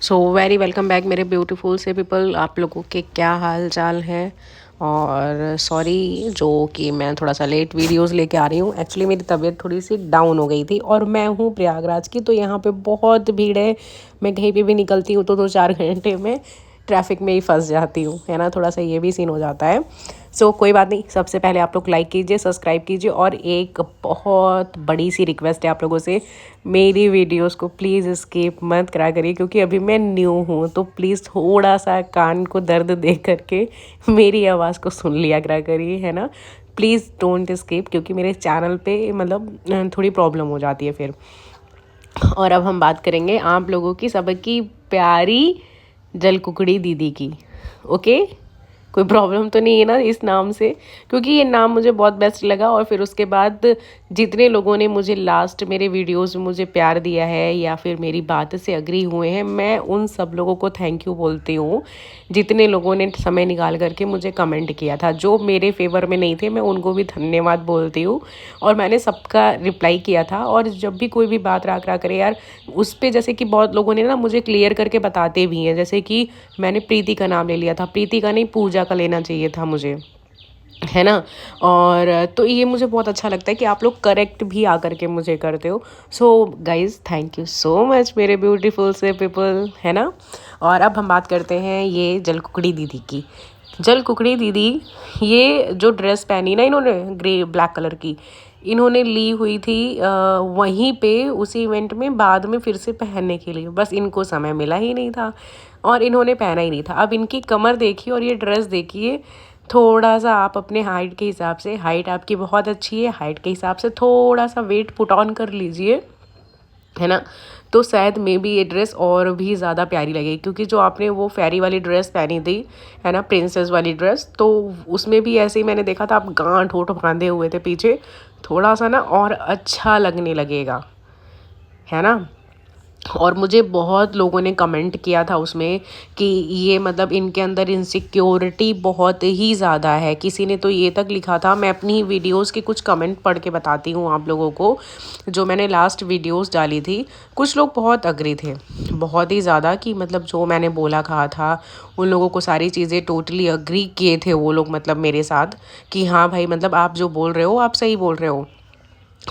So very welcome back मेरे beautiful से people. आप लोगों के क्या हाल चाल है। और सॉरी जो कि मैं थोड़ा सा लेट वीडियोस लेके आ रही हूँ। एक्चुअली मेरी तबीयत थोड़ी सी डाउन हो गई थी और मैं हूँ प्रयागराज की, तो यहाँ पे बहुत भीड़ है। मैं कहीं पे भी निकलती हूँ तो 2-4 घंटे में ट्रैफिक में ही फंस जाती हूँ, है ना। थोड़ा सा ये भी सीन हो जाता है। सो कोई बात नहीं। सबसे पहले आप लोग लाइक कीजिए, सब्सक्राइब कीजिए, और एक बहुत बड़ी सी रिक्वेस्ट है आप लोगों से, मेरी वीडियोस को प्लीज़ स्किप मत करा करिए, क्योंकि अभी मैं न्यू हूँ। तो प्लीज़ थोड़ा सा कान को दर्द दे करके मेरी आवाज़ को सुन लिया करा करिए, है ना। प्लीज़ डोंट स्किप, क्योंकि मेरे चैनल पे मतलब थोड़ी प्रॉब्लम हो जाती है फिर। और अब हम बात करेंगे आप लोगों की सबकी प्यारी जल कुकड़ी दीदी की। ओके, कोई प्रॉब्लम तो नहीं है ना इस नाम से, क्योंकि ये नाम मुझे बहुत बेस्ट लगा। और फिर उसके बाद जितने लोगों ने मुझे लास्ट मेरे वीडियोस में मुझे प्यार दिया है या फिर मेरी बात से अग्री हुए हैं, मैं उन सब लोगों को थैंक यू बोलती हूँ। जितने लोगों ने समय निकाल करके मुझे कमेंट किया था, जो मेरे फेवर में नहीं थे, मैं उनको भी धन्यवाद बोलती हूँ। और मैंने सबका रिप्लाई किया था। और जब भी कोई भी बात राख करे यार, उस पर जैसे कि बहुत लोगों ने ना मुझे क्लियर करके बताते भी हैं। जैसे कि मैंने प्रीति का नाम ले लिया था, प्रीति का नहीं पूजा का लेना चाहिए था मुझे, है ना। और तो ये मुझे बहुत अच्छा लगता है कि आप लोग करेक्ट भी आकर के मुझे करते हो। So guys thank you so much मेरे ब्यूटीफुल से पीपल, है ना। और अब हम बात करते हैं ये जल कुकड़ी दीदी की। जल कुकड़ी दीदी, ये जो ड्रेस पहनी ना इन्होंने ग्रे ब्लैक कलर की, इन्होंने ली हुई थी वहीं पे उसी इवेंट में, बाद में फिर से पहनने के लिए। बस इनको समय मिला ही नहीं था और इन्होंने पहना ही नहीं था। अब इनकी कमर देखिए और ये ड्रेस देखिए। थोड़ा सा आप अपने हाइट के हिसाब से, हाइट आपकी बहुत अच्छी है, हाइट के हिसाब से थोड़ा सा वेट पुट ऑन कर लीजिए, है ना। तो शायद मे बी ये ड्रेस और भी ज़्यादा प्यारी लगेगी, क्योंकि जो आपने वो फेरी वाली ड्रेस पहनी थी, है ना, प्रिंसेस वाली ड्रेस, तो उसमें भी ऐसे ही मैंने देखा था आप गांठ होठ बांधे हुए थे पीछे। थोड़ा सा ना और अच्छा लगने लगेगा, है ना। और मुझे बहुत लोगों ने कमेंट किया था उसमें कि ये मतलब इनके अंदर इनसिक्योरिटी बहुत ही ज़्यादा है। किसी ने तो ये तक लिखा था, मैं अपनी वीडियोस के कुछ कमेंट पढ़ के बताती हूँ आप लोगों को, जो मैंने लास्ट वीडियोस डाली थी। कुछ लोग बहुत अग्री थे, बहुत ही ज़्यादा, कि मतलब जो मैंने बोला कहा था उन लोगों को सारी चीज़ें टोटली अग्री किए थे वो लोग, मतलब मेरे साथ, कि हाँ भाई मतलब आप जो बोल रहे हो आप सही बोल रहे हो।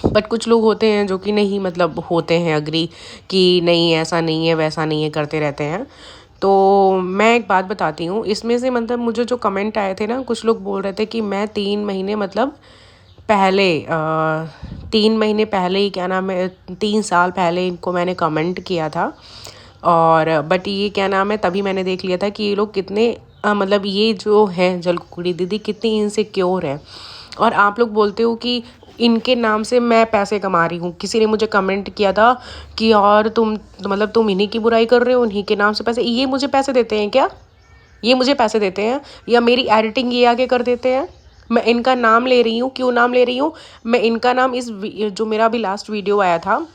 बट कुछ लोग होते हैं जो कि नहीं मतलब होते हैं अग्री, कि नहीं ऐसा नहीं है वैसा नहीं है, करते रहते हैं। तो मैं एक बात बताती हूँ इसमें से, मतलब मुझे जो कमेंट आए थे ना, कुछ लोग बोल रहे थे कि मैं 3 महीने मतलब पहले 3 महीने पहले ही, क्या नाम है, 3 साल पहले इनको मैंने कमेंट किया था। और बट ये क्या नाम है, तभी मैंने देख लिया था कि ये लोग कितने मतलब ये जो है जल कुकड़ी दीदी कितनी इनसिक्योर है। और आप लोग बोलते हो कि इनके नाम से मैं पैसे कमा रही हूँ। किसी ने मुझे कमेंट किया था कि और तुम मतलब तुम इन्हीं की बुराई कर रहे हो, इन्हीं के नाम से पैसे, ये मुझे पैसे देते हैं क्या? ये मुझे पैसे देते हैं या मेरी एडिटिंग ये आगे कर देते हैं? मैं इनका नाम ले रही हूँ, क्यों नाम ले रही हूँ? मैं इनका नाम जो मेरा अभी लास्ट वीडियो आया था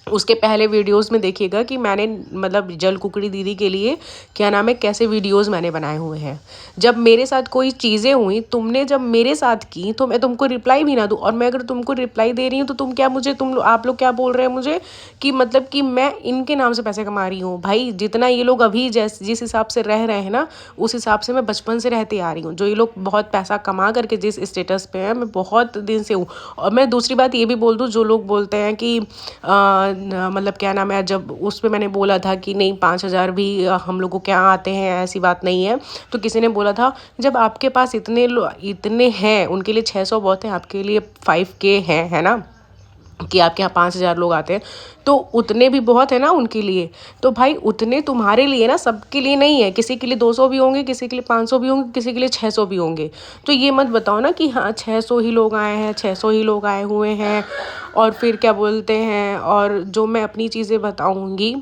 उसके पहले वीडियोस में देखिएगा कि मैंने मतलब जल कुकड़ी दीदी के लिए क्या नाम है कैसे वीडियोस मैंने बनाए हुए हैं। जब मेरे साथ कोई चीज़ें हुई, तुमने जब मेरे साथ की, तो मैं तुमको रिप्लाई भी ना दूँ। और मैं अगर तुमको रिप्लाई दे रही हूँ तो तुम क्या मुझे आप लोग क्या बोल रहे हैं मुझे कि मतलब कि मैं इनके नाम से पैसे कमा रही हूँ। भाई जितना ये लोग अभी जिस हिसाब से रह रहे हैं ना, उस हिसाब से मैं बचपन से रहती आ रही हूँ। जो ये लोग बहुत पैसा कमा करके जिस स्टेटस पे है, मैं बहुत दिन से हूँ। और मैं दूसरी बात ये भी बोल दूँ, जो लोग बोलते हैं कि मतलब क्या नाम है, जब उस पर मैंने बोला था कि नहीं 5,000 भी हम लोगों के यहाँ आते हैं, ऐसी बात नहीं है। तो किसी ने बोला था जब आपके पास इतने हैं, उनके लिए 600 बहुत है, आपके लिए 5K है ना, कि आपके यहाँ 5,000 लोग आते हैं, तो उतने भी बहुत है ना उनके लिए। तो भाई उतने तुम्हारे लिए ना, सबके लिए नहीं है। किसी के लिए 200 भी होंगे, किसी के लिए 500 भी होंगे, किसी के लिए 600 भी होंगे। तो ये मत बताओ ना कि हाँ 600 ही लोग आए हैं, 600 ही लोग आए हुए हैं। और फिर क्या बोलते हैं, और जो मैं अपनी चीज़ें बताऊँगी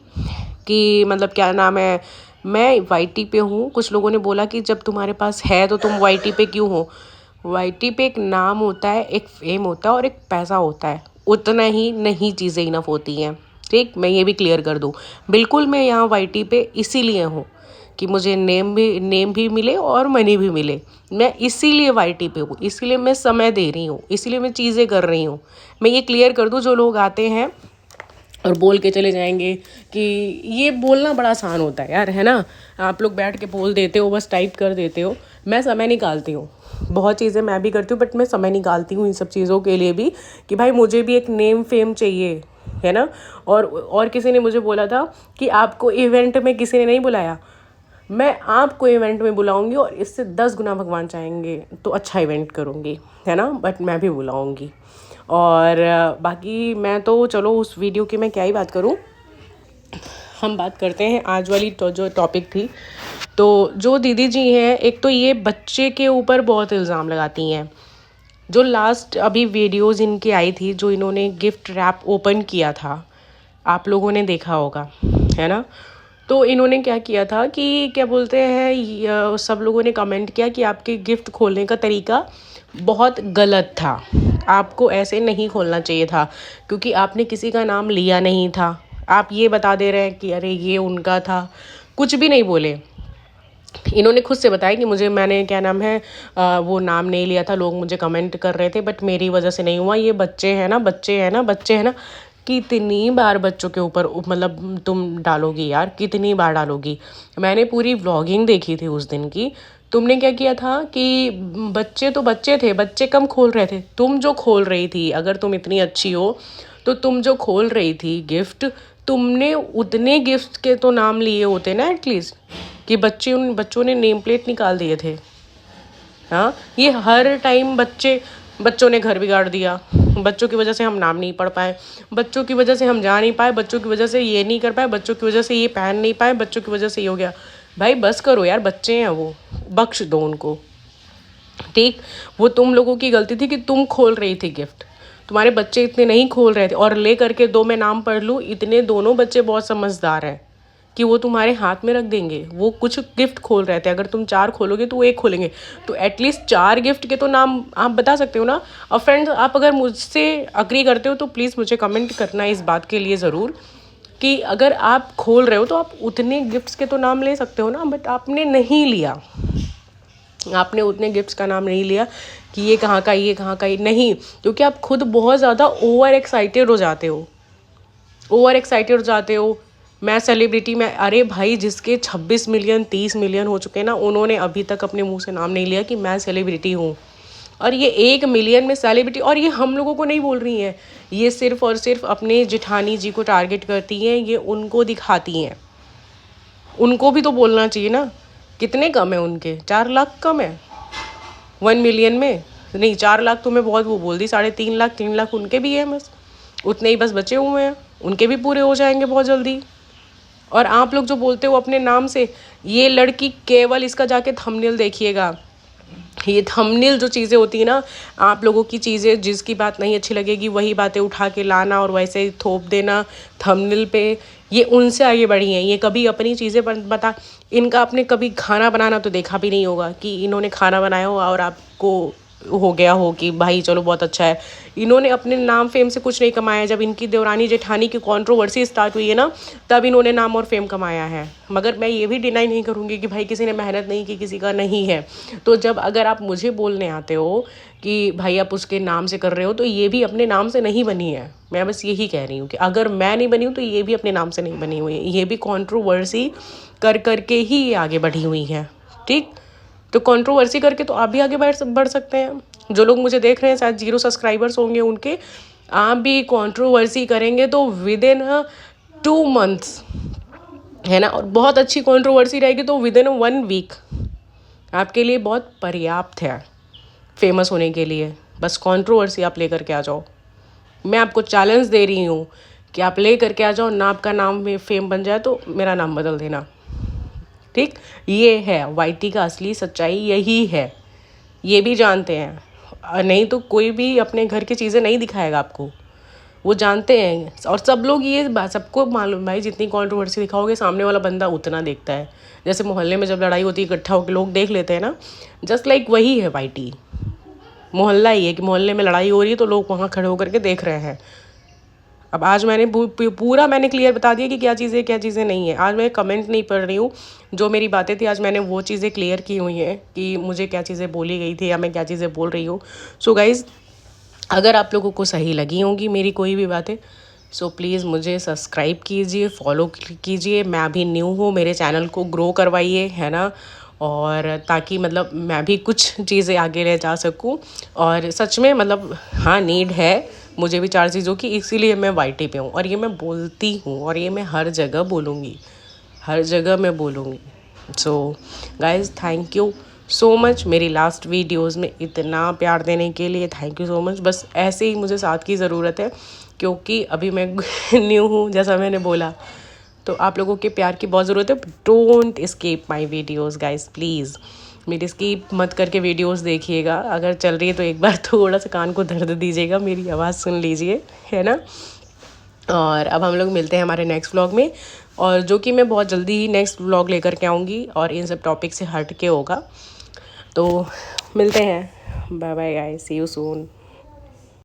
कि मतलब क्या नाम है, मैं YT पे हूँ। कुछ लोगों ने बोला कि जब तुम्हारे पास है तो तुम YT पे क्यों हो? YT पे एक नाम होता है, एक फेम होता है और एक पैसा होता है। उतना ही नहीं चीज़ें इनफ होती हैं, ठीक। मैं ये भी क्लियर कर दूँ, बिल्कुल मैं यहाँ YT पे इसीलिए हूँ कि मुझे नेम भी मिले और मनी भी मिले। मैं इसीलिए YT पे हूँ, इसीलिए मैं समय दे रही हूँ, इसीलिए मैं चीज़ें कर रही हूँ। मैं ये क्लियर कर दूँ, जो लोग आते हैं और बोल के चले जाएंगे कि ये बोलना बड़ा आसान होता है यार, है ना। आप लोग बैठ के बोल देते हो, बस टाइप कर देते हो। मैं समय निकालती हूँ, बहुत चीज़ें मैं भी करती हूँ, बट मैं समय निकालती हूँ इन सब चीज़ों के लिए भी कि भाई मुझे भी एक नेम फेम चाहिए, है ना। और किसी ने मुझे बोला था कि आपको इवेंट में किसी ने नहीं बुलाया। मैं आपको इवेंट में बुलाऊंगी और इससे 10 गुना भगवान चाहेंगे तो अच्छा इवेंट करूँगी, है ना, बट मैं भी बुलाऊंगी। और बाकी मैं तो चलो उस वीडियो की मैं क्या ही बात करूँ, हम बात करते हैं आज वाली तो जो टॉपिक थी। तो जो दीदी जी हैं, एक तो ये बच्चे के ऊपर बहुत इल्ज़ाम लगाती हैं। जो लास्ट अभी वीडियोस इनकी आई थी, जो इन्होंने गिफ्ट रैप ओपन किया था, आप लोगों ने देखा होगा, है ना। तो इन्होंने क्या किया था कि क्या बोलते हैं, सब लोगों ने कमेंट किया कि आपके गिफ्ट खोलने का तरीका बहुत गलत था, आपको ऐसे नहीं खोलना चाहिए था, क्योंकि आपने किसी का नाम लिया नहीं था। आप ये बता दे रहे हैं कि अरे ये उनका था, कुछ भी नहीं बोले। इन्होंने खुद से बताया कि मैंने क्या नाम है, वो नाम नहीं लिया था, लोग मुझे कमेंट कर रहे थे बट मेरी वजह से नहीं हुआ। ये बच्चे हैं ना, बच्चे हैं ना, बच्चे हैं ना। कितनी बार बच्चों के ऊपर मतलब तुम डालोगी यार, कितनी बार डालोगी। मैंने पूरी व्लॉगिंग देखी थी उस दिन की। तुमने क्या किया था कि बच्चे तो बच्चे थे, बच्चे कम खोल रहे थे, तुम जो खोल रही थी, अगर तुम इतनी अच्छी हो तो तुम जो खोल रही थी गिफ्ट, तुमने उतने गिफ्ट के तो नाम लिए होते ना एटलीस्ट, कि उन बच्चों ने नेम प्लेट निकाल दिए थे। हाँ, ये हर टाइम बच्चों ने घर बिगाड़ दिया, बच्चों की वजह से हम नाम नहीं पढ़ पाए, बच्चों की वजह से हम जा नहीं पाए, बच्चों की वजह से ये नहीं कर पाए, बच्चों की वजह से ये पहन नहीं पाए, बच्चों की वजह से ये हो गया। भाई बस करो यार, बच्चे हैं वो, बख्श दो उनको। ठीक, वो तुम लोगों की गलती थी कि तुम खोल रही थी गिफ्ट, तुम्हारे बच्चे इतने नहीं खोल रहे थे। और ले करके दो मैं नाम पढ़ लूँ, इतने दोनों बच्चे बहुत समझदार हैं कि वो तुम्हारे हाथ में रख देंगे। वो कुछ गिफ्ट खोल रहे थे, अगर तुम 4 खोलोगे तो वो 1 खोलेंगे, तो एटलीस्ट 4 गिफ्ट के तो नाम आप बता सकते हो ना। और फ्रेंड्स, आप अगर मुझसे अग्री करते हो तो प्लीज़ मुझे कमेंट करना इस बात के लिए ज़रूर, कि अगर आप खोल रहे हो तो आप उतने गिफ्ट्स के तो नाम ले सकते हो ना, बट आपने नहीं लिया। आपने उतने गिफ्ट्स का नाम नहीं लिया कि ये कहाँ का, ये कहाँ का, नहीं, क्योंकि आप खुद बहुत ज़्यादा ओवर एक्साइटेड हो जाते हो, मैं सेलिब्रिटी में। अरे भाई, जिसके 26 मिलियन 30 मिलियन हो चुके हैं ना, उन्होंने अभी तक अपने मुंह से नाम नहीं लिया कि मैं सेलिब्रिटी हूँ। और ये 1 मिलियन में सेलिब्रिटी, और ये हम लोगों को नहीं बोल रही हैं, ये सिर्फ और सिर्फ अपने जेठानी जी को टारगेट करती हैं, ये उनको दिखाती हैं। उनको भी तो बोलना चाहिए ना, कितने कम है उनके, 4 लाख कम है 1 मिलियन में। नहीं, 4 लाख तो मैं बहुत वो बोल दी, 3.5 लाख 3 लाख उनके भी हैं, बस उतने ही बस बचे हुए हैं, उनके भी पूरे हो जाएंगे बहुत जल्दी। और आप लोग जो बोलते हो अपने नाम से, ये लड़की केवल इसका जाके थंबनेल देखिएगा। ये थंबनेल जो चीज़ें होती है ना, आप लोगों की चीज़ें, जिसकी बात नहीं अच्छी लगेगी वही बातें उठा के लाना और वैसे ही थोप देना थंबनेल पे, ये उनसे आगे बढ़ी हैं। ये कभी अपनी चीज़ें बता, इनका आपने कभी खाना बनाना तो देखा भी नहीं होगा कि इन्होंने खाना बनाया हो और आपको हो गया हो कि भाई चलो बहुत अच्छा है। इन्होंने अपने नाम फेम से कुछ नहीं कमाया। जब इनकी देवरानी जेठानी की कंट्रोवर्सी स्टार्ट हुई है ना, तब इन्होंने नाम और फेम कमाया है। मगर मैं ये भी डिनाई नहीं करूँगी कि भाई किसी ने मेहनत नहीं की, किसी का नहीं है। तो जब अगर आप मुझे बोलने आते हो कि भाई आप उसके नाम से कर रहे हो, तो ये भी अपने नाम से नहीं बनी है। मैं बस यही कह रही हूँ कि अगर मैं नहीं बनी हूँ तो ये भी अपने नाम से नहीं बनी हुई है, ये भी कंट्रोवर्सी कर करके ही ये आगे बढ़ी हुई है। ठीक, तो कंट्रोवर्सी करके तो आप भी आगे बढ़ सकते हैं। जो लोग मुझे देख रहे हैं, शायद 0 सब्सक्राइबर्स होंगे उनके, आप भी कंट्रोवर्सी करेंगे तो विद इन 2 मंथ्स, है ना, और बहुत अच्छी कंट्रोवर्सी रहेगी तो विद इन 1 वीक आपके लिए बहुत पर्याप्त है फेमस होने के लिए। बस कंट्रोवर्सी आप लेकर के आ जाओ। मैं आपको चैलेंज दे रही हूँ कि आप ले करके आ जाओ ना, आपका नाम में फेम बन जाए तो मेरा नाम बदल देना। ठीक, ये है वाईटी का असली सच्चाई, यही है। ये भी जानते हैं, नहीं तो कोई भी अपने घर की चीज़ें नहीं दिखाएगा आपको, वो जानते हैं। और सब लोग ये बात सबको मालूम, भाई जितनी कंट्रोवर्सी दिखाओगे सामने वाला बंदा उतना देखता है। जैसे मोहल्ले में जब लड़ाई होती है, इकट्ठा होकर लोग देख लेते हैं ना, जस्ट लाइक वही है वाईटी। मोहल्ला ही है कि मोहल्ले में लड़ाई हो रही है तो लोग वहाँ खड़े होकर के देख रहे हैं। अब आज मैंने पूरा मैंने क्लियर बता दिया कि क्या चीज़ें नहीं है। आज मैं कमेंट नहीं पढ़ रही हूँ, जो मेरी बातें थी आज मैंने वो चीज़ें क्लियर की हुई हैं कि मुझे क्या चीज़ें बोली गई थी या मैं क्या चीज़ें बोल रही हूँ। सो गाइज़, अगर आप लोगों को सही लगी होंगी मेरी कोई भी बातें, सो प्लीज़ मुझे सब्सक्राइब कीजिए, फॉलो कीजिए। मैं अभी न्यू हूँ, मेरे चैनल को ग्रो करवाइए, है ना। और ताकि मतलब मैं भी कुछ चीज़ें आगे ले जा सकूँ। और सच में मतलब हाँ, नीड है मुझे भी 4 चीज़ों की, इसीलिए मैं वाईटी पे हूँ और ये मैं बोलती हूँ और ये मैं हर जगह बोलूँगी, हर जगह मैं बोलूँगी। So guys, thank you so much मेरी लास्ट वीडियोस में इतना प्यार देने के लिए। Thank you so much. बस ऐसे ही मुझे साथ की ज़रूरत है, क्योंकि अभी मैं न्यू हूँ जैसा मैंने बोला, तो आप लोगों के प्यार की बहुत ज़रूरत है। Don't skip my videos guys, please मेरी स्किप मत करके वीडियोस देखिएगा। अगर चल रही है तो एक बार थोड़ा सा कान को दर्द दीजिएगा, मेरी आवाज़ सुन लीजिए, है ना। और अब हम लोग मिलते हैं हमारे नेक्स्ट व्लॉग में, और जो कि मैं बहुत जल्दी ही नेक्स्ट व्लॉग लेकर के आऊँगी और इन सब टॉपिक से हट के होगा। तो मिलते हैं, bye bye guys, see you soon.